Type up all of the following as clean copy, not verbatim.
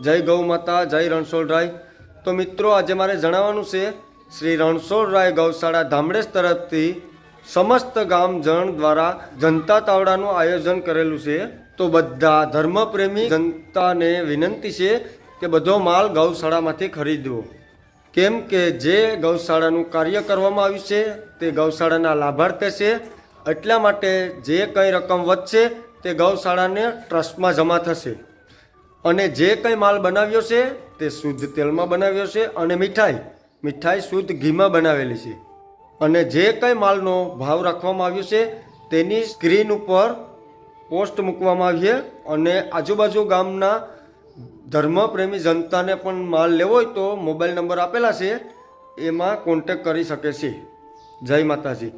જય ગૌ માતા, જય રણછોડરાય। તો મિત્રો આજે મારે જણાવવાનું છે શ્રી રણછોડરાય ગૌશાળા ધામડેસ તરફથી સમસ્ત ગામજન દ્વારા જનતા તાવડાનું આયોજન કરેલું છે। તો બધા ધર્મપ્રેમી જનતાને વિનંતી છે કે બધો માલ ગૌશાળામાંથી ખરીદવો, કેમ કે જે ગૌશાળાનું કાર્ય કરવામાં આવ્યું છે તે ગૌશાળાના લાભાર્થે છે। એટલા માટે જે કંઈ રકમ વધશે તે ગૌશાળાને ટ્રસ્ટમાં જમા થશે। અને જે કંઈ માલ બનાવ્યો છે તે શુદ્ધ તેલમાં બનાવ્યો છે અને મીઠાઈ શુદ્ધ ઘીમાં બનાવેલી છે। અને જે કંઈ માલનો ભાવ રાખવામાં આવ્યો છે તેની સ્ક્રીન ઉપર પોસ્ટ મૂકવામાં આવી છે। અને આજુબાજુ ગામના ધર્મપ્રેમી જનતાને પણ માલ લેવો હોય તો મોબાઈલ નંબર આપેલા છે, એમાં કોન્ટેક કરી શકે છે। જય માતાજી।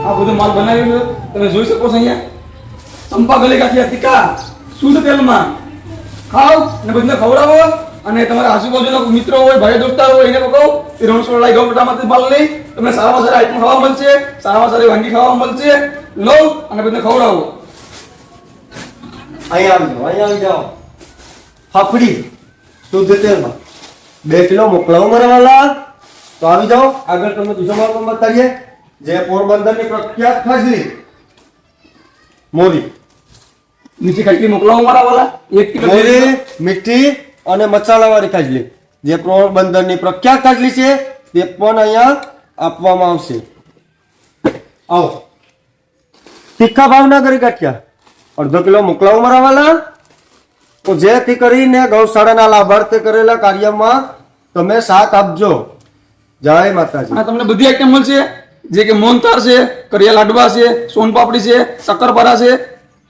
આ બધું માલ બનાવ્યું છે તમે જોઈ શકો છો। અહીંયા ચંપા ગલી ગાંઠિયા તીખા શુદ્ધ તેલમાં ખાઓ અને બધાને ખવડાવો। અને તમારા આજુબાજુના મિત્રો હોય, ભાઈ દોસ્તાર હોય, એને કહો કે રણછોડરાય ગૌશાળામાંથી માલ લઈ તમને સારામાં સારા આઈટમ ખાવા મળશે, સારામાં સારી વાનગી ખાવા મળશે। લો અને બધાને ખવડાવો। અહીંયા આવી જાઓ। ફાફડી શુદ્ધ તેલમાં 2 કિલો મોકલાવો મારા વાલા। તો આવી જાઓ, આગળ તમને બીજો માલ પણ બતાવીએ। જે પોરબંદરની પ્રખ્યાત ખાજલી મોરી નીચે ખાટલી મોકલાવો મારા વાલા। 1 કિલો મોરી મીઠી અને મસાલાવાળી ખાજલી જે પોરબંદરની પ્રખ્યાત ખાજલી છે તે પણ અહીંયા આપવામાં આવશે। આવો તીખા ભાવનગરી ગાંઠિયા 1/2 કિલો મોકલાવો મારા વાલા। તો જેથી કરીને ગૌશાળાના લાભાર્થે કરેલા કાર્યમાં તમે સાથ આપજો। જય માતાજી। આ તમને બધી આઈટમ મળશે, જે કે મોહનથાળ છે, કરિયા લાડવા છે, સોનપાપડી છે, શક્કરપારા છે,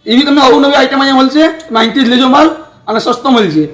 એવી તમને અવનવી આઈટમ અહીંયા મળશે। માહિતી જ લેજો માલ અને સસ્તો મળશે।